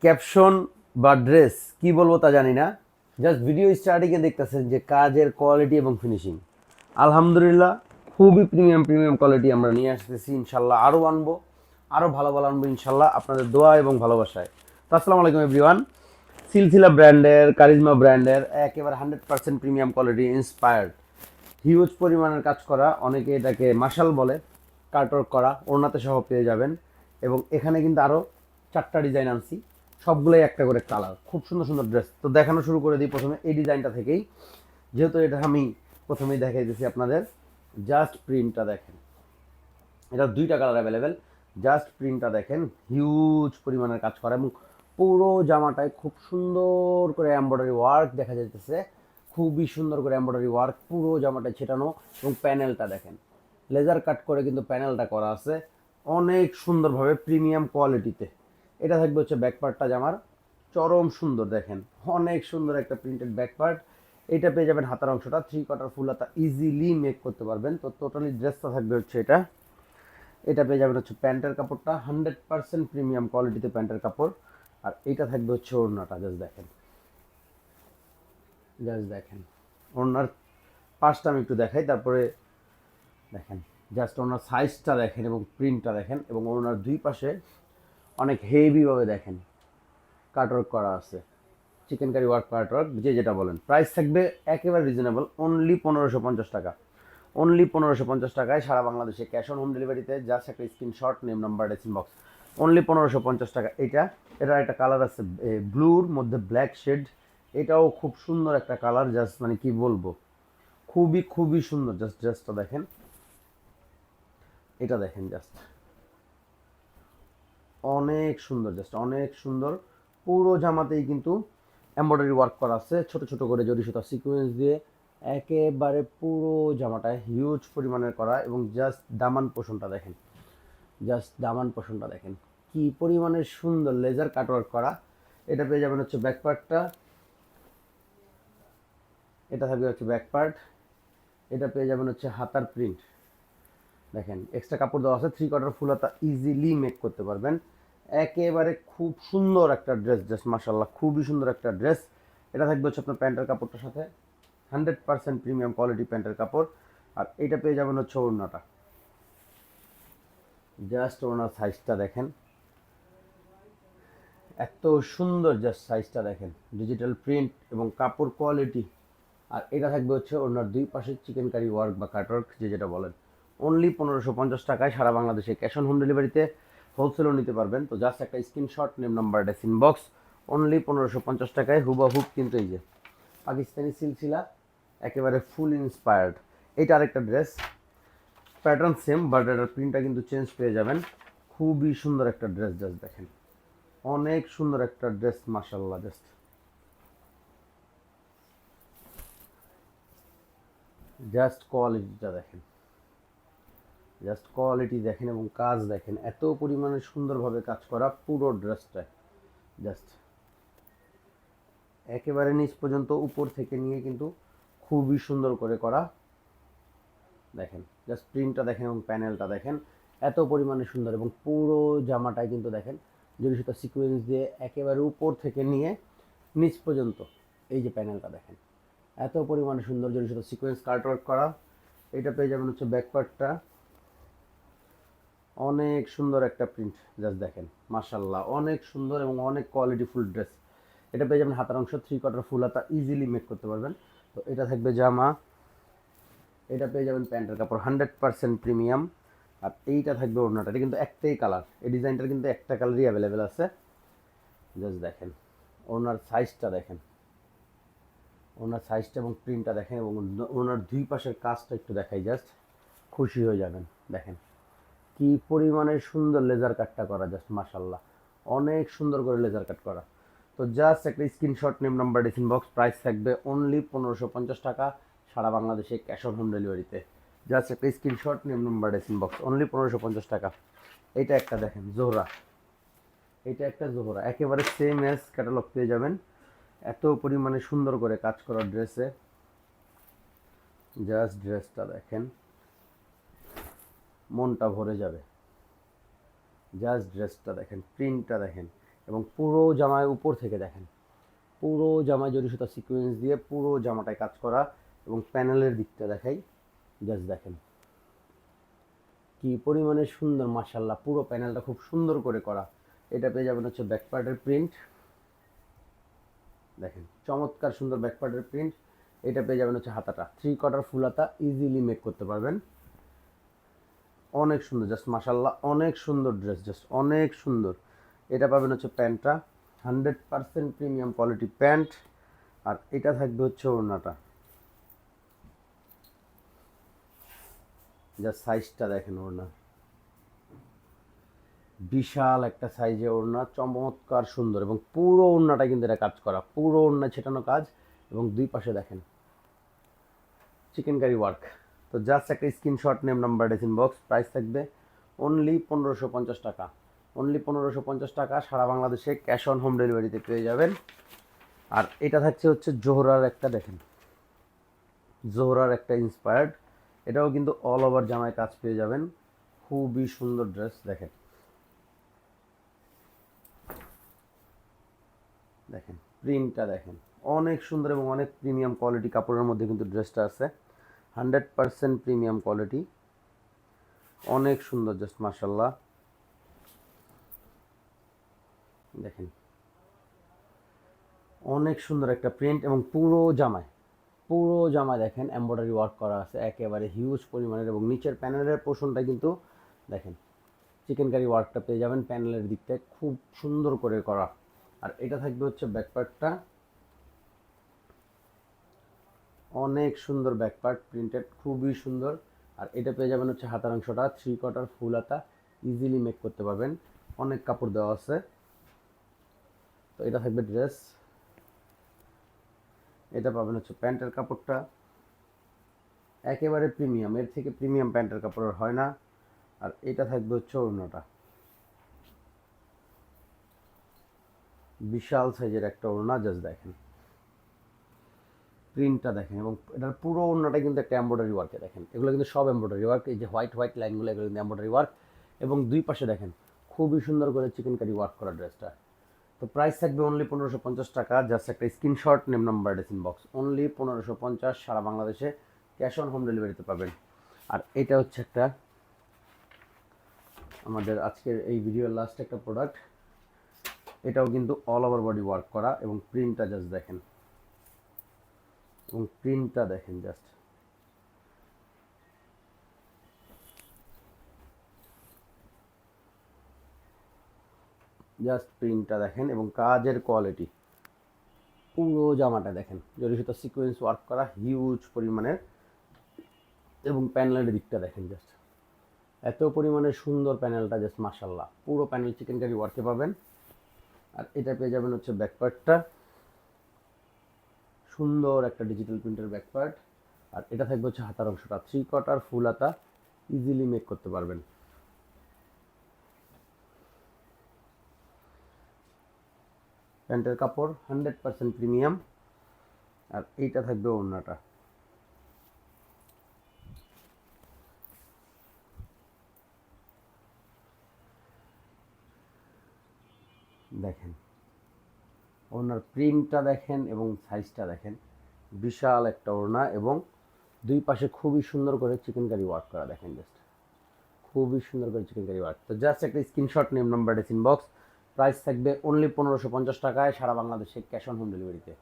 Caption বা dress কি বলবো তা জানি না, জাস্ট ভিডিও স্টার্টিংয়ে দেখতেছেন যে কাজের কোয়ালিটি এবং ফিনিশিং আলহামদুলিল্লাহ খুবই প্রিমিয়াম প্রিমিয়াম কোয়ালিটি আমরা নিয়ে আসতেছি। ইনশাল্লাহ আরও আনবো, আরও ভালো ভালো আনবো ইনশাল্লাহ আপনাদের দোয়া এবং ভালোবাসায়। তো আসসালামু আলাইকুম এভরিওয়ান। সিলসিলা ব্র্যান্ডের, কারিজমা ব্র্যান্ডের একেবারে 100% প্রিমিয়াম কোয়ালিটি ইন্সপায়ার্ড হিউজ পরিমাণের কাজ করা, অনেকে এটাকে মাশাল বলে, কার্টওয়ার্ক করা ওড়নাতে সহ পেয়ে যাবেন। এবং এখানে কিন্তু আরও 4টা ডিজাইন আনছি, সবগুলোই একটা করে কালার, খুব সুন্দর সুন্দর ড্রেস। তো দেখানো শুরু করে দিই প্রথমে এই ডিজাইনটা থেকেই, যেহেতু এটা আমি প্রথমেই দেখাই দিয়েছি আপনাদের। জাস্ট প্রিন্টটা দেখেন, এটা 2টা কালার অ্যাভেলেবেল। জাস্ট প্রিন্টটা দেখেন, হিউজ পরিমাণের কাজ করা এবং পুরো জামাটায় খুব সুন্দর করে এমব্রয়ডারি ওয়ার্ক দেখা যাইতেছে, খুবই সুন্দর করে এমব্রয়ডারি ওয়ার্ক পুরো জামাটায় ছেটানো। এবং প্যানেলটা দেখেন, লেজার কাট করে কিন্তু প্যানেলটা করা আছে অনেক সুন্দরভাবে প্রিমিয়াম কোয়ালিটিতে। এটা থাকবে হচ্ছে ব্যাকপার্টটা জামার, চরম সুন্দর দেখেন, অনেক সুন্দর একটা প্রিন্টেড ব্যাকপার্ট। এটা পেয়ে যাবেন হাতার অংশটা 3 কোয়ার্টার ফুল হাতা, ইজিলি মেক করতে পারবেন। তো টোটালি ড্রেসটা থাকবে হচ্ছে এটা। এটা পেয়ে যাবেন হচ্ছে প্যান্টের কাপড়টা 100% প্রিমিয়াম কোয়ালিটিতে প্যান্টের কাপড়। আর এইটা থাকবে হচ্ছে ওড়নাটা, জাস্ট দেখেন, জাস্ট দেখেন ওড়নার পাশটা আমি একটু দেখাই, তারপরে দেখেন জাস্ট ওড়নার সাইজটা দেখেন এবং প্রিন্টটা দেখেন। এবং ওড়নার 2 পাশে অনেক হেভিভাবে দেখেন কাটওয়ার্ক করা আছে, চিকেন কারি ওয়ার্ক, কাটওয়ার্ক, যে যেটা বলেন। প্রাইস থাকবে একেবারে রিজনেবল, অনলি 1550 টাকা। অনলি 1550 টাকায় সারা বাংলাদেশে ক্যাশ অন হোম ডেলিভারিতে। জাস্ট একটা screenshot, name number, ডেসিন box, only 1550 টাকা। এটার একটা কালার আছে ব্লুর মধ্যে ব্ল্যাক শেড, এটাও খুব সুন্দর একটা কালার, জাস্ট মানে কি বলবো, খুবই খুবই সুন্দর। জাস্ট ড্রেসটা দেখেন, এটা দেখেন, জাস্ট অনেক সুন্দর, জাস্ট অনেক সুন্দর। পুরো জামাতেই কিন্তু এমব্রয়ডারি ওয়ার্ক করা আছে ছোট ছোট করে জরি সুতা সিকোয়েন্স দিয়ে, একেবারে পুরো জামাটায় হিউজ পরিমাণের করা। এবং জাস্ট দামান পোষণটা দেখেন, জাস্ট দামান পোষণটা দেখেন কি পরিমাণে সুন্দর, লেজার কাটওয়ার্ক করা। এটা পেয়ে যাবেন হচ্ছে ব্যাক পার্টটা, এটা থাকবে হচ্ছে ব্যাক পার্ট। এটা পেয়ে যাবেন হচ্ছে হাতার প্রিন্ট দেখেন, এক্সট্রা কাপড় দেওয়া আছে, 3 কোয়ার্টার ফুল হাতা, ইজিলি মেক করতে পারবেন। একেবারে খুব সুন্দর একটা ড্রেস, জাস্ট মাশাল্লাহ খুবই সুন্দর একটা ড্রেস। এটা থাকবে হচ্ছে আপনার প্যান্টের কাপড়টার সাথে, 100% প্রিমিয়াম কোয়ালিটি প্যান্টের কাপড়। আর এইটা পেয়ে যাবেন হচ্ছে ওড়নাটা, জাস্ট ওড়নার সাইজটা দেখেন, এত সুন্দর, জাস্ট সাইজটা দেখেন, ডিজিটাল প্রিন্ট এবং কাপড় কোয়ালিটি। আর এটা থাকবে হচ্ছে ওনার 2 পাশে চিকেন কারি ওয়ার্ক বা কাটওয়ার্ক, যে যেটা বলেন। অনলি 1550 টাকায় সারা বাংলাদেশে ক্যাশ অন হোম ডেলিভারিতে, হোলসেলও নিতে পারবেন। তো জাস্ট একটা screenshot, name number, ডেসিন box, only 1550 টাকায় হুবাহুব কিন্তু এই যে পাকিস্তানি সিলসিলা, একেবারে ফুল ইন্সপায়ার্ড। এটা আরেকটা ড্রেস, প্যাটার্ন সেম বাট এটার প্রিন্টটা কিন্তু চেঞ্জ পেয়ে যাবেন। খুবই সুন্দর একটা ড্রেস, জাস্ট দেখেন, অনেক সুন্দর একটা ড্রেস মাশাল্লাহ। জাস্ট কোয়ালিটিটা দেখেন, জাস্ট কোয়ালিটি দেখেন এবং কাজ দেখেন, এত পরিমাণে সুন্দরভাবে কাজ করা পুরো ড্রেসটায়। জাস্ট একেবারে নিচ পর্যন্ত উপর থেকে নিয়ে কিন্তু খুবই সুন্দর করে করা দেখেন। জাস্ট প্রিন্টটা দেখেন এবং প্যানেলটা দেখেন, এত পরিমাণে সুন্দর। এবং পুরো জামাটায় কিন্তু দেখেন জরি সুতা সিকোয়েন্স দিয়ে একেবারে উপর থেকে নিয়ে নিচ পর্যন্ত, এই যে প্যানেলটা দেখেন, এত পরিমাণে সুন্দর জরি সুতা সিকোয়েন্স কার্টওয়ার্ক করা। এটা পেয়ে যাবেন হচ্ছে ব্যাকপার্টটা, অনেক সুন্দর একটা প্রিন্ট, জাস্ট দেখেন মাশাল্লাহ অনেক সুন্দর এবং অনেক কোয়ালিটিফুল ড্রেস। এটা পেয়ে যাবেন হাতার অংশ, 3 কোয়ার্টার ফুল হাতা, ইজিলি মেক করতে পারবেন। তো এটা থাকবে জামা, এটা পেয়ে যাবেন প্যান্টের কাপড় 100% প্রিমিয়াম। আর এইটা থাকবে ওড়নাটা, এটা কিন্তু একটাই কালার, এই ডিজাইনটার কিন্তু একটা কালারই অ্যাভেলেবেল আছে। জাস্ট দেখেন ওড়নার সাইজটা দেখেন, ওনার সাইজটা এবং প্রিন্টটা দেখেন। এবং ওনার 2 পাশের কাজটা একটু দেখাই, জাস্ট খুশি হয়ে যাবেন। দেখেন কি পরিমাণে সুন্দর লেজার কাটটা করা, জাস্ট মাশাল্লাহ অনেক সুন্দর করে লেজার কাট করা। তো জাস্ট একটা screenshot, name number, design box, price থাকবে অনলি 1550 টাকা সারা বাংলাদেশে ক্যাশ অন হোম ডেলিভারিতে। জাস্ট একটা screenshot, name number, design box, only 1550 টাকা। এটা একটা দেখেন জোহরা, এটা একটা জোহরা, একেবারে সেম এস ক্যাটালগ পেয়ে যাবেন, এত পরিমাণে সুন্দর করে কাজ করা ড্রেসে। জাস্ট ড্রেসটা দেখেন, মনটা ভরে যাবে। জাস্ট ড্রেসটা দেখেন, প্রিন্টটা দেখেন, এবং পুরো জামায় উপর থেকে দেখেন, পুরো জামায় জরি সুতা সিকোয়েন্স দিয়ে পুরো জামাটায় কাজ করা। এবং প্যানেলের দিকটা দেখাই, জাস্ট দেখেন কি পরিমাণে সুন্দর, মাশাআল্লাহ পুরো প্যানেলটা খুব সুন্দর করে করা। এটা পেয়ে যাবেন হচ্ছে ব্যাক পার্টের প্রিন্ট, দেখেন চমৎকার সুন্দর ব্যাক পার্টের প্রিন্ট। এটা পেয়ে যাবেন হচ্ছে হাতাটা, 3/4 ফুল হাতা, ইজিলি মেক করতে পারবেন। অনেক সুন্দর, জাস্ট মাশাআল্লাহ অনেক সুন্দর ড্রেস, জাস্ট অনেক সুন্দর। এটা পাবেন হচ্ছে প্যান্টটা, 100% প্রিমিয়াম কোয়ালিটি প্যান্ট। আর এটা থাকবে হচ্ছে ওড়নাটা, জাস্ট সাইজটা দেখেন, ওড়না বিশাল একটা সাইজে ওড়না, চমৎকার সুন্দর। এবং পুরো ওড়নাটা কিন্তু এটা কাজ করা, পুরো ওড়না ছেটানো কাজ। এবং দুই পাশে দেখেন চিকেন কারি ওয়ার্ক। তো জাস্ট একটা screenshot, name number ডেসিন box, price থাকবে অনলি 1550 টাকা, অনলি 1550 টাকা। সারা বাংলাদেশে ক্যাশ অন হোম ডেলিভারিতে পেয়ে যাবেন। আর এটা থাকছে হচ্ছে জোহরার একটা, দেখেন জোহরার একটা ইন্সপায়ার্ড, এটাও কিন্তু অল ওভার জামায় কাজ পেয়ে যাবেন। খুবই সুন্দর ড্রেস, দেখেন দেখেন প্রিন্টটা দেখেন, অনেক সুন্দর এবং অনেক প্রিমিয়াম কোয়ালিটি কাপড়ের মধ্যে কিন্তু ড্রেসটা আছে, 100% প্রিমিয়াম কোয়ালিটি, অনেক সুন্দর, জাস্ট মাশাআল্লাহ। দেখেন অনেক সুন্দর একটা প্রিন্ট। এবং পুরো জামায়, পুরো জামায় দেখেন এমব্রয়ডারি ওয়ার্ক করা আছে একেবারে হিউজ পরিমাণের। এবং নিচের প্যানেলের পোর্শনটা কিন্তু দেখেন চিকেন কারি ওয়ার্কটা পেয়ে যাবেন প্যানেলের দিকটায়, খুব সুন্দর করে করা। আর এটা থাকবে হচ্ছে ব্যাকপার্টটা, অনেক সুন্দর ব্যাকপার্ট প্রিন্টেড, খুবই সুন্দর। আর এটা পেয়ে যাবেন হচ্ছে হাতার অংশটা, 3/4 ফুল হাতা, ইজিলি মেক করতে পারবেন, অনেক কাপড় দেওয়া আছে। তো এটা থাকবে ড্রেস। এটা পাবেন হচ্ছে প্যান্টের কাপড়টা, একেবারে প্রিমিয়াম, এর থেকে প্রিমিয়াম প্যান্টের কাপড় হয় না। আর এটা থাকবে হচ্ছে ওড়নাটা, বিশাল সাইজের একটা ওড়না, জাস্ট দেখেন প্রিন্টটা দেখেন। এবং এটার পুরো ওড়নাটা কিন্তু একটা এমব্রয়ডারি ওয়ার্কে, দেখেন এগুলো কিন্তু সব এমব্রয়ডারি ওয়ার্ক, এই যে হোয়াইট হোয়াইট লাইনগুলো এগুলো কিন্তু এমব্রয়ডারি ওয়ার্ক। এবং দুই পাশে দেখেন খুবই সুন্দর করে চিকেন কারি ওয়ার্ক করা ড্রেসটা। তো প্রাইস থাকবে অনলি 1550 টাকা, জাস্ট একটা screenshot, name number ডেসিন box, only 1550, সারা বাংলাদেশে ক্যাশ অন হোম ডেলিভারিতে পাবেন। আর এটা হচ্ছে একটা আমাদের আজকের এই ভিডিওর লাস্ট একটা প্রোডাক্ট, এটাও কিন্তু অল ওভার বডি ওয়ার্ক করা। এবং প্রিন্টটা জাস্ট দেখেন, এবং প্রিন্টটা দেখেন, জাস্ট প্রিন্টটা দেখেন এবং কাজের কোয়ালিটি, পুরো জামাটা দেখেন জরি সুতা সিকোয়েন্স ওয়ার্ক করা হিউজ পরিমাণের। এবং প্যানেলের দিকটা দেখেন, জাস্ট এত পরিমাণে সুন্দর প্যানেলটা, জাস্ট মাশাআল্লাহ পুরো প্যানেল চিকেন কারি ওয়ার্কে পাবেন। আর এটা পেয়ে যাবেন হচ্ছে ব্যাকপার্টটা, সুন্দর একটা ডিজিটাল প্রিন্টের ব্যাকপার্ট। আর এটা থাকবে হচ্ছে হাতার অংশটা, 3/4 ফুল হাতা, ইজিলি মেক করতে পারবেন। প্যান্টের কাপড় 100% প্রিমিয়াম। আর এইটা থাকবে ওড়নাটা, দেখেন ওড়নার প্রিন্টটা দেখেন এবং সাইজটা দেখেন, বিশাল একটা ওড়না। এবং দুই পাশে খুবই সুন্দর করে চিকেন কারি ওয়ার্ক করা, দেখেন জাস্ট খুবই সুন্দর করে চিকেন কারি ওয়ার্ক। তো জাস্ট একটা screenshot, name number ডেসিন box, price থাকবে অনলি 1550 টাকায়, সারা বাংলাদেশে ক্যাশ অন হোম ডেলিভারিতে।